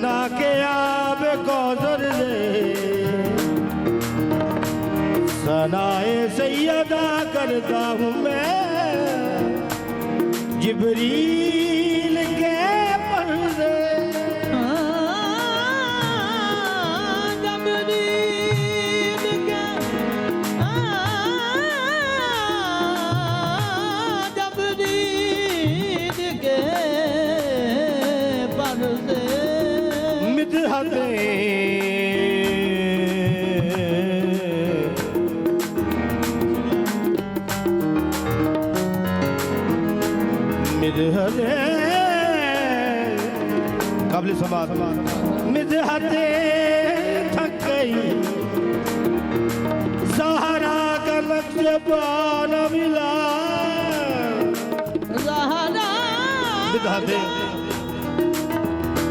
बना के आब कौसर से सनाए सैयदा करता हूँ मैं जिब्रील के पर्दे। काबिल समाज मिदहते थक गई ज़हरा का नक्श पान मिला।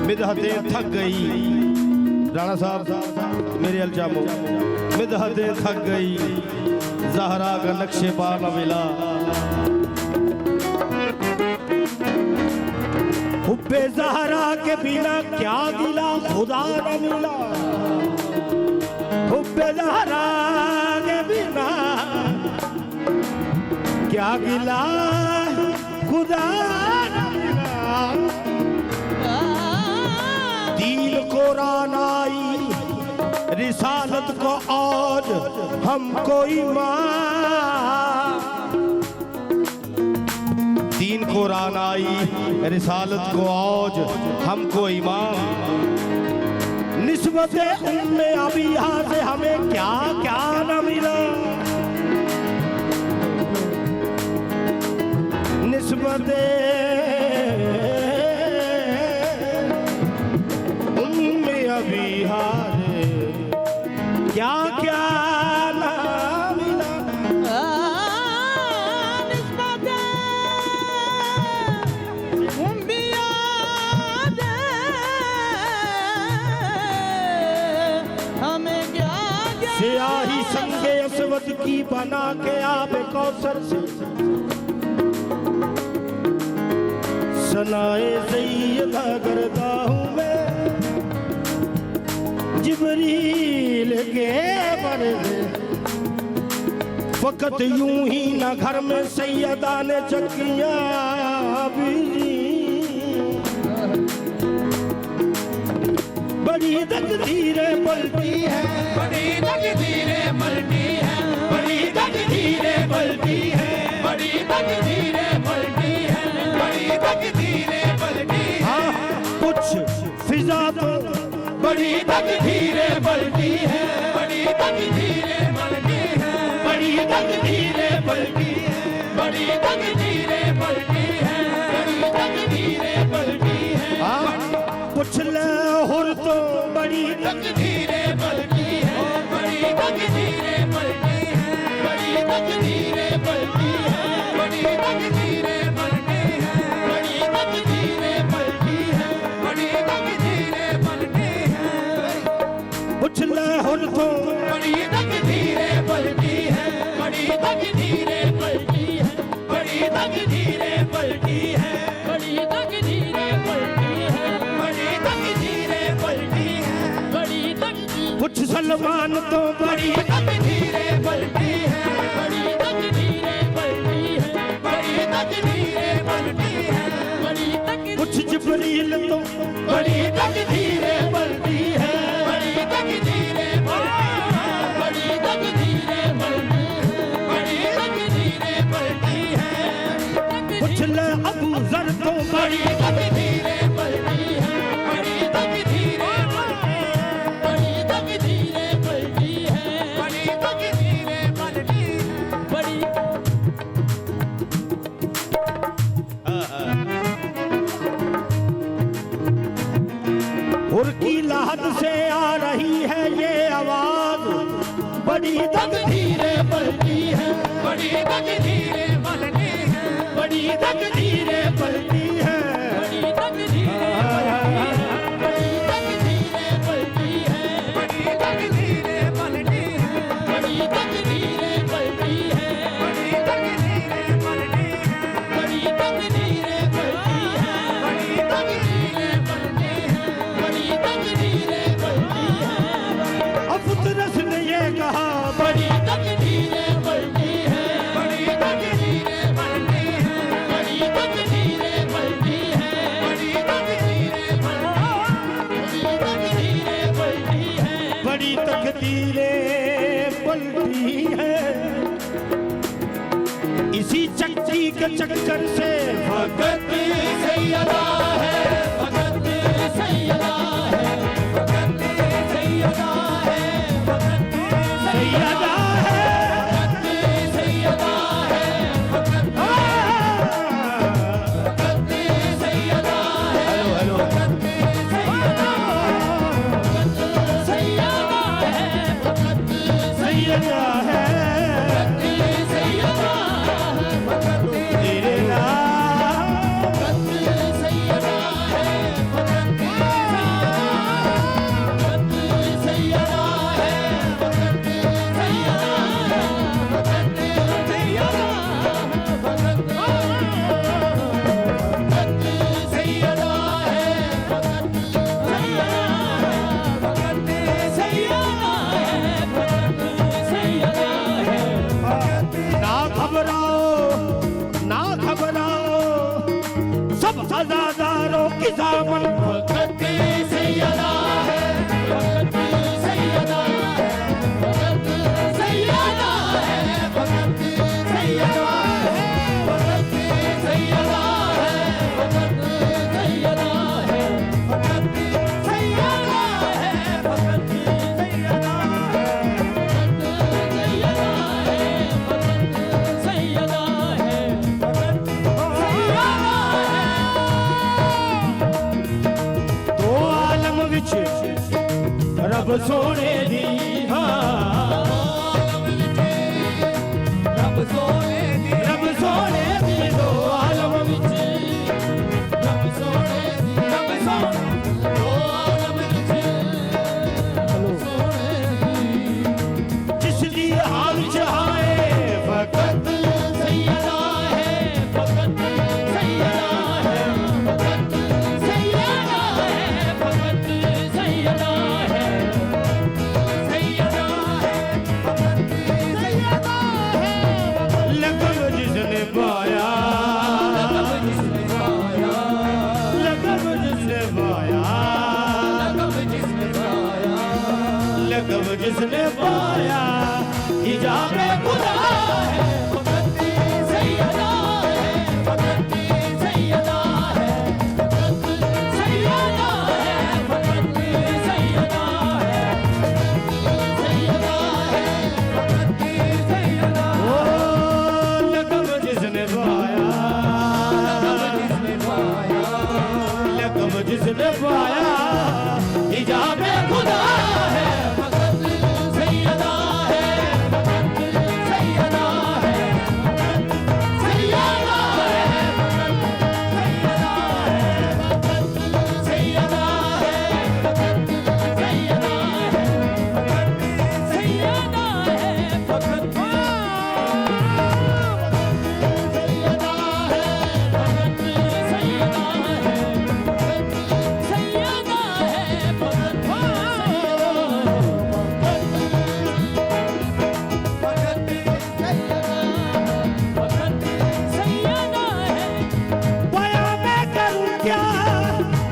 मिदहते थक गई राणा साहब मेरे अलजामो मिदहते थक गई ज़हरा का नक्श पान मिला। हुब्बे ज़हरा के बिना क्या गिला खुदा न मिला। हुब्बे ज़हरा के बिना क्या गिला खुदा न मिला। दीन कुरान आई रिसालत को आज हमको ईमान। दीन कुरान आई रिसालत को आज हमको ईमान। निस्बते उम्मे अबिया से हमें क्या क्या न मिला। निस्बते उम्मे अबिया से क्या क्या सियाही संगे असवद की बना के आब कौसर से सनाए सैयदा करता हूँ मैं जिब्रील के पर्दे। फकत यूं ही न घर में सैयदा ने चकिया बीजी। बड़ी तकदीरें पलटी है बड़ी तकदीरें पलटी है बड़ी तकदीरें पलटी है बड़ी तकदीरें पलटी है बड़ी तकदीरें पलटी है। हाँ कुछ फिजा तो बड़ी तकदीरें पलटी है बड़ी तकदीरें पलटी है बड़ी तकदीरें पलटी है बड़ी तकदीरें पलटी है बड़ी तकदीरें पलटी है। हाँ कुछ लाहौर तो बड़ी तकदीरें पलटी है बड़ी तकदीरें पलटी है बड़ी तकदीरें पलटी है बड़ी तकदीरें पलटी है बड़ी तकदीरें पलटी है बड़ी तकदीरें पलटी है। कुछ लाहौर तो बड़ी तकदीरें पलटी है बड़ी तकदीरें पलटी है बड़ी तकदीरें पलटी है बड़ी तकदीरें पलटी है बड़ी तकदीरें पलटी है बड़ी तकदीरें। कुछ सलमान तो बड़ी तकदीरें पलटी है बड़ी तकदीरें पलटी है बड़ी तकदीरें पलटी है बड़ी तकदीरें। कुछ जिब्रील तो बड़ी तकदीरें पलटी है बड़ी तकदीरें पलटी है बड़ी तकदीरें पलटी है बड़ी तकदीरें पलटी है। कुछ ले अबू जर तो बड़ी तकदीरें पलटी है बड़ी तकदीरें पलटी है बड़ी तकदीरें पलटी है बड़ी तकदीरें पलटी है बड़ी। हुर की लहद से आ रही है ये आवाज। बड़ी तकदीरें पलटी है बड़ी तकदीरें पलटी है बड़ी तकदीरें पलटी है बड़ी तकदीरें पलटी है बड़ी तकदीरें पलटी है बड़ी तकदीरें पलटी है बड़ी तकदीरें पलटी है बड़ी तकदीरें पलटी है बड़ी तकदीरें पलटी है बड़ी तकदीरें पलटी है बड़ी तकदीरें पलटी है, इसी चक्की के चक्कर से फकत सैयदा है, फकत सैयदा है, फकत सैयदा है, फकत सैयदा है, सैयदा है, फकत सैयदा है। हेलो हेलो सैयदा है तेरे नाम ना घबराओ सब अज़ादारों की दामन फकत सैयदा है, फकत सैयदा है, फकत सैयदा है, फकत सैयदा है, फकत सैयदा है, फकत सैयदा है, फकत सैयदा है, फकत सैयदा है, फकत सैयदा है, फकत दो आलम विच रब सोने दी रब सोने दी, रब सोने दी दो आलम विच रब सोने दी, रब सोने दो आलम विच सोने दी। जिसदी हाल चाहे फकत सैयदा है, फकत सैयदा है, फकत सैयदा है, फकत सैयदा है, सैयदा है, फकत सैयदा है। लगन जिसने पाया जिसने पाया, लगन जिसने पाया जिसने पाया, लगन जिसने पाया हिजाबे खुदा है, फकत सैयदा है, फकत सैयदा है, फकत सैयदा है, फकत सैयदा है, सैयदा है, फकत सैयदा ओ लगन जिसने पाया जिसने पाया, लगन जिसने पाया हिजाबे खुदा है, फकत सैयदा है, फकत सैयदा है, फकत सैयदा है, फकत सैयदा है, फकत सैयदा है, फकत सैयदा है, फकत सैयदा है, फकत सैयदा है, फकत सैयदा है, फकत सैयदा है, फकत सैयदा है। पाया मैं करूं क्या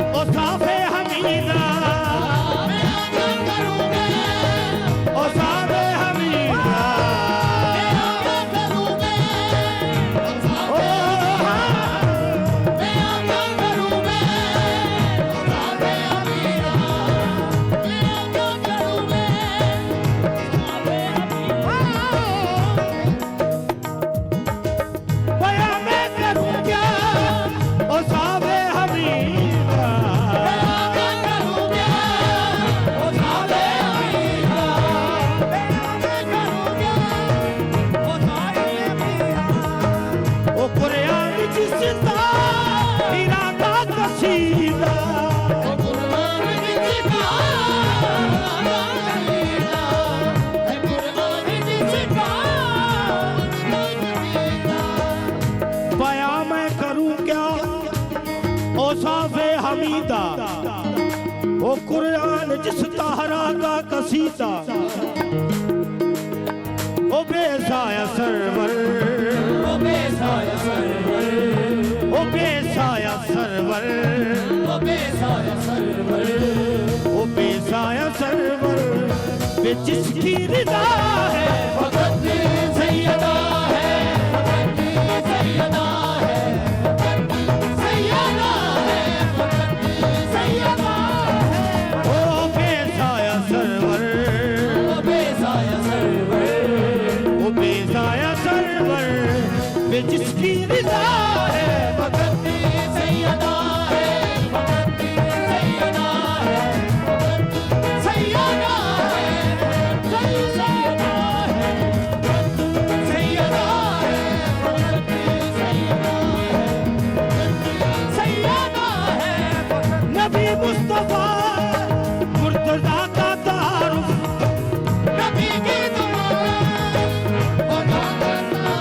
ओ साफे हमीदा मैं क्या करूँगा, ओ साफे हमीदा मैं क्या करूँगा, ओ मैं क्या करूँगा, साबे अमीरा, मैं क्या करूँगा, साबे पाया मैं करूं क्या ओ साफे हमीदा क्या करूँगा, ओ साबे अमीरा, मैं क्या करूँगा, ओ साबे अमीरा। ओ कुरान जिसदा हीरा का कसीदा कुर्बान जिसका कसीदा है, कुर्बान जिसका कसीदा। पाया मैं करूं क्या ओ साफे हमीदा ओ कुरान जिस ताहरा का कसीदा ओ बेसाया सरवर ओ बेसाया सरवर, ओ बेसाया सरवर ओ बेसाया सरवर, ओ बेसाया सरवर पे जिसकी रिदा है फकत सैयदा है, फकत सैयदा है, फकत सैयदा है, फकत सैयदा है। ओ बेसाया सरवर, ओ बेसाया सरवर, ओ बेसाया सरवर पे जिसकी रिदा है फकत सैयदा है, फकत सैयदा है, फकत सैयदा है, फकत सैयदा है, फकत सैयदा है, फकत सैयदा है, फकत सैयदा है, फकत नबी मुस्तफा मुर्तजा का तारुफ नबी की दुआ बना करना,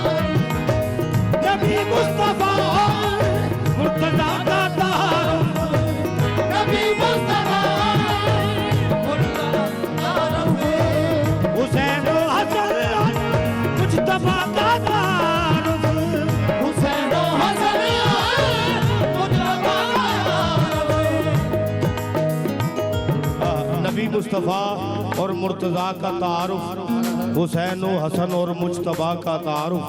नबी मुस्तफा मुर्तजा का तारुफ नबी मुस्तफा मुर्तजा तारुफ, हुसैन व हसन मुज्तबा का तारुफ हुसैन व हसन मुज्तबा नबी मुस्तफ़ा और मुर्तज़ा का तारुफ, हुसैन व हसन और मुज्तबा का तारुफ,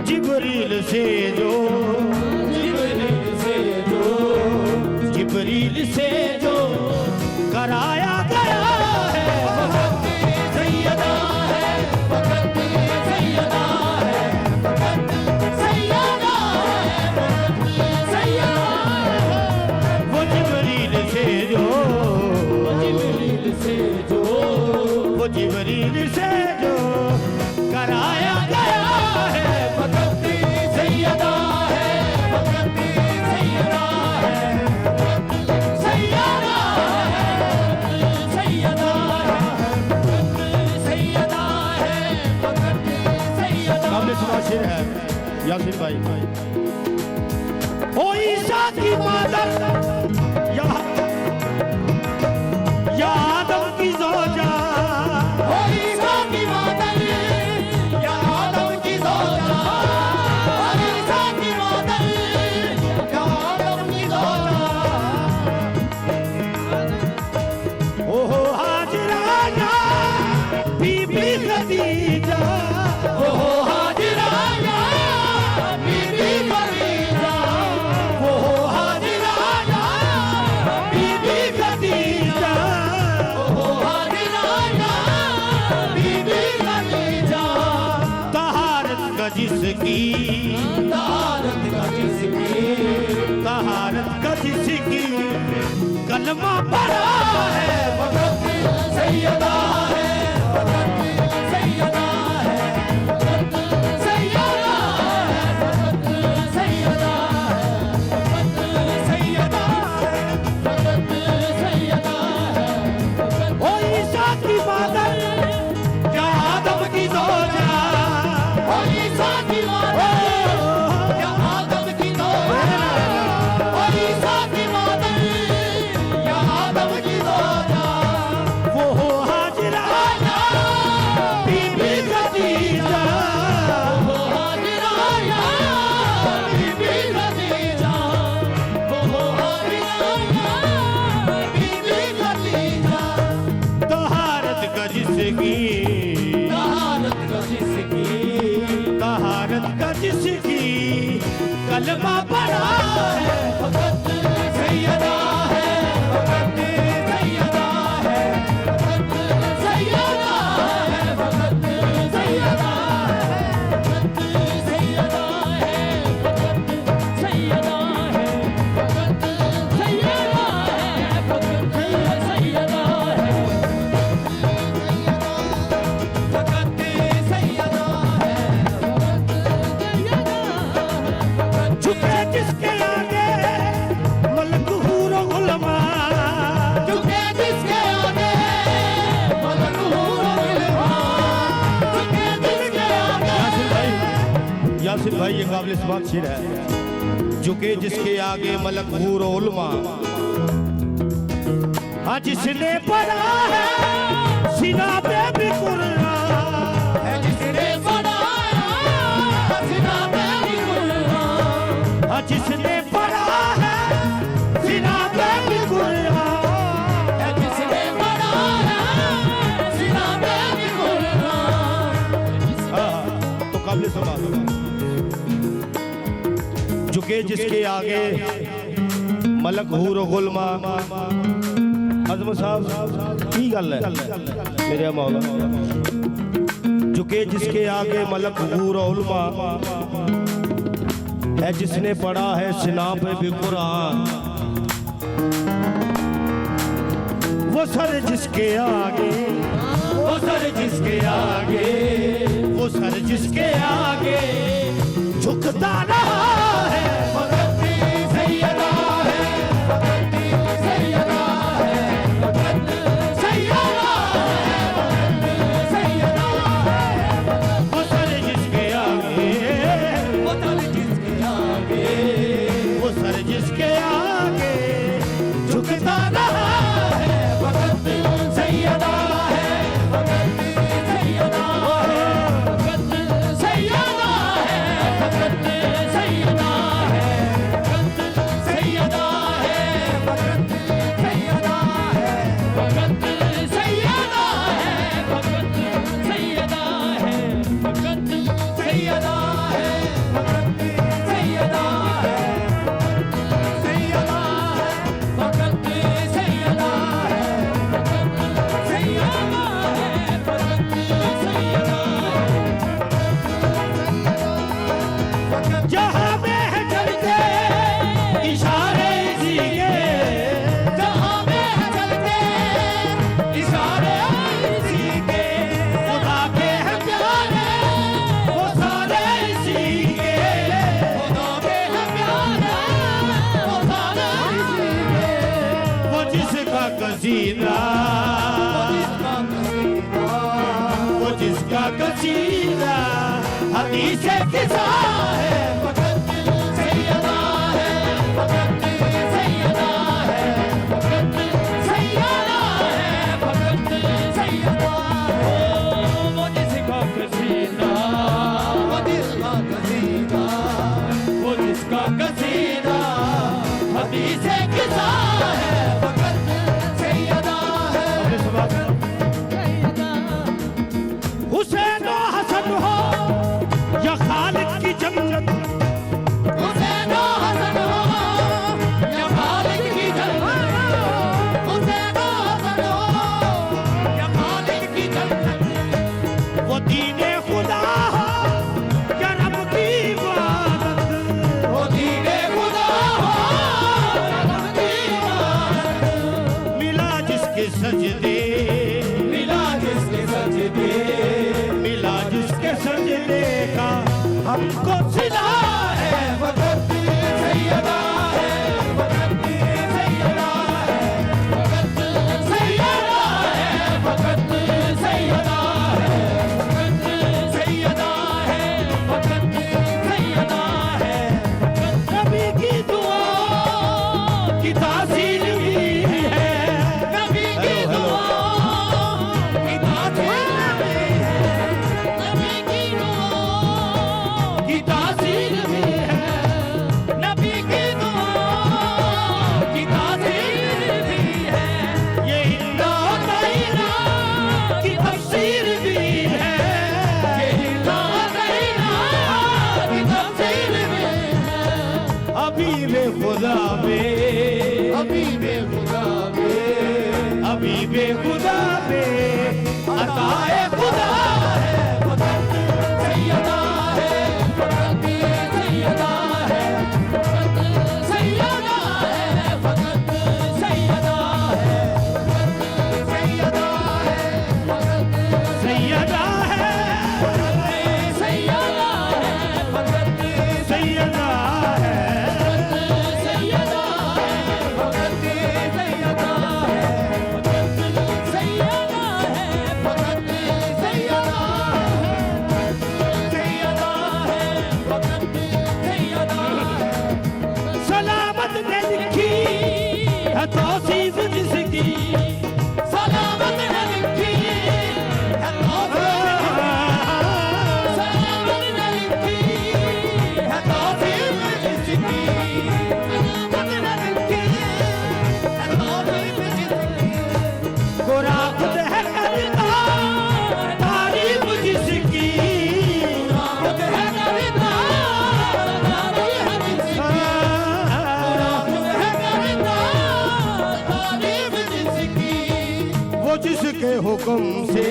जिब्रील से जो जिब्रील से जो कराया गया है फकत सैयदा है, फकत सैयदा है, फकत सैयदा है, फकत सैयदा है, वो जिब्रील से जो जिब्रील से जो वो जिब्रील से जो कराया गया है फकत सैयदा है, फकत सैयदा है, फकत सैयदा है, सैयदा है, फकत सैयदा है, फकत सैयदा सामने सुना शेर है यासिर भाई। ओ ईसा की मादर या आदम की ज़ौजा, ओ ईसा की मादर या आदम की ज़ौजा, ओ ईसा की मादर या आदम की ज़ौजा, ओ हाजरा या बीबी खदीजा, ओ हाजिरा या बीबी खदीजा, ओ हाजरा या बीबी खदीजा, ओ हाजिरा या बीबी खदीजा, तहारत का जिसकी तारत का जिसकी तहारत का जिसकी कलमा पड़ा है फकत सैयदा है, फकत सैयदा है, फकत सैयदा है, फकत सैयदा है, फकत सैयदा है, फकत सैयदा है, फकत ओ ईसा की मादर या आदम की ज़ौजा, ओ ईसा की मादर या आदम की ज़ौजा, ओ ईसा की मादर या आदम की ज़ौजा, वो हाजरा या बीबी खदीजा, वो हाजिरा या बीबी खदीजा, वो हाजिरा या बीबी खदीजा, तहारत का जिसकी तारत का जिसकी तहारत का जिसकी कलमा पड़ा है फकत सैयदा है, फकत सैयदा है, फकत सैयदा है, फकत सैयदा है, फकत सैयदा है, फकत सैयदा है, फकत सैयदा है, फकत सैयदा है, फकत सैयदा है, झुके जिसके आगे मलक हूर उलमा, झुके जिसके आगे मलक हूर उलमा, झुके जिसके आगे यासिर भाई ये काबिल इस्तेमाल शेर है। झुके जिसके आगे मलक हूर उलमा, हाँ जिसने पढ़ा है सीना पे भी कुरान, है जिसने बनाया सीना पे भी कुरान, हाँ जिसने पढ़ा है सीना पे भी कुरान, है जिसने बनाया जिसके आगे मलक हूर गुलमा। अज़म साहब की गल है मेरे मौला, झुके जिसके आगे मलक हूर उलमा है, जिसने पढ़ा है सिना पे भी कुरान। वो सर जिसके आगे, वो सर जिसके आगे, वो सर जिसके आगे झुकता रहा है, फकत सैयदा है, फकत सैयदा है, फकत सैयदा है, फकत सैयदा है। वो सर जिसके आगे, वो सर जिसके आगे, वो सर जिसके आगे झुकता रहा है, फकत सैयदा है, फकत सैयदा है, फकत सैयदा है, फकत सैयदा है, फकत सैयदा है, फकत सैयदा है, फकत सैयदा है, फकत सैयदा है, फकत सैयदा है, फकत सैयदा है, सैयदा है, फकत सैयदा है, फकत सैयदा है, फकत सैयदा है। जहाँ में है चलते इशारे इसी के, जहाँ में है चलते इशारे इसी के, खुदा के हैं प्यारे वो सारे इसी के। खुदा के हैं प्यारे वो सारे इसी के। वो जिसका कसीदा, वो जिसका कसीदा हदीस किसा है, फकत सैयदा है, फकत सैयदा है, फकत सैयदा है, फकत सैयदा है। वो जिसका कसीदा, वो जिसका कसीदा, वो जिसका कसीदा हदीस किसा है, फकत सैयदा है, सैयदा। हुसैन और हसन हो या खालिद की जन्नत, हुसैन और हसन हो या खालिद की जन्नत, हुसैन और हसन हो या खालिद की जन्नत। वो दीने खुदा हो या रब की इबादत, वो दीने खुदा हो या रब की इबादत। मिला जिसके सजदे, मिला जिसके सजदे, मिला जिसके सजदे का हमको सिला है, फकत सैयदा है, फकत सैयदा है, फकत सैयदा है, फकत सैयदा है, फकत सैयदा है, फकत सैयदा है, फकत नबी की दुआ की तासीर भी है, नबी की दुआ की तासीर भी है, नबी की दुआ की तासीर भी है। नबी की दुआ की तासीर भी है। ये इंदा तैरा की तफसीर भी है, ये हिला तैरा की तफसीर भी है। हबीब खुदा पे, हबीब खुदा पे, हबीब खुदा पे अताए खुदा है, फकत सैयदा है, फकत सैयदा है, फकत सैयदा है, फकत सैयदा है, फकत सैयदा है, फकत सैयदा है, सैयदा है, फकत सैयदा है, सैयदा है, फकत सैयदा है, फकत सैयदा है, फकत सैयदा है, सैयदा है, फकत सैयदा है। सलामत ने लिखी है तौसीफ जिसकी, सलामत है लिखी है तौसीफ, सलामत है लिखी है तौसीफ जिसकी, सलामत है लिखी है तौसीफ जिसकी। गोरा खुद है करता तारीफ जिसकी, खुद है करता तारीफ जिसकी। हुक्म से,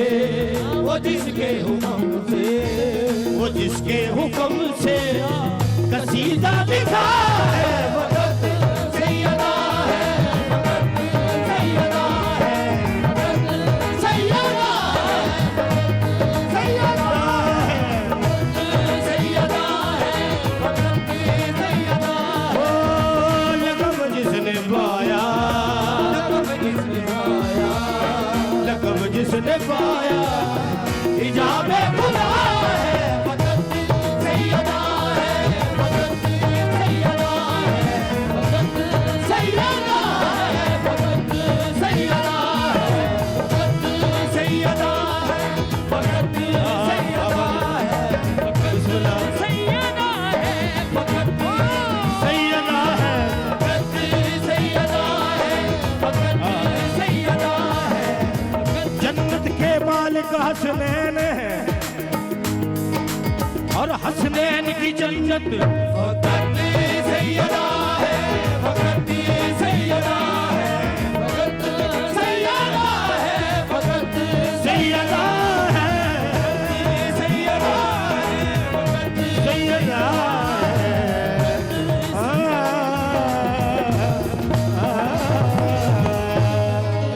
वो जिसके हुक्म से, वो जिसके हुक्म से कसीदा लिखा है वक़्त सैयदा है, वक़्त सैयदा है, वक़्त सैयदा है, सैयदा है, सैयदा है, वक़्त सैयदा है। ओ लक़ब जिसने पाया, लक़ब जिसने पाया हिजाबे खुदा है, वक़्त सैयदा है, वक़्त सैयदा है, वक़्त सैयदा है, वक़्त सैयदा है, वक़्त सैयदा है, वक़्त सैयदा है, वक़्त सैयदा है, वक़्त सैयदा है, वक़्त सैयदा है, वक़्त सैयदा है, जन्नत के मालिक हसनैन है और हसनैन की जन्नत वक़्त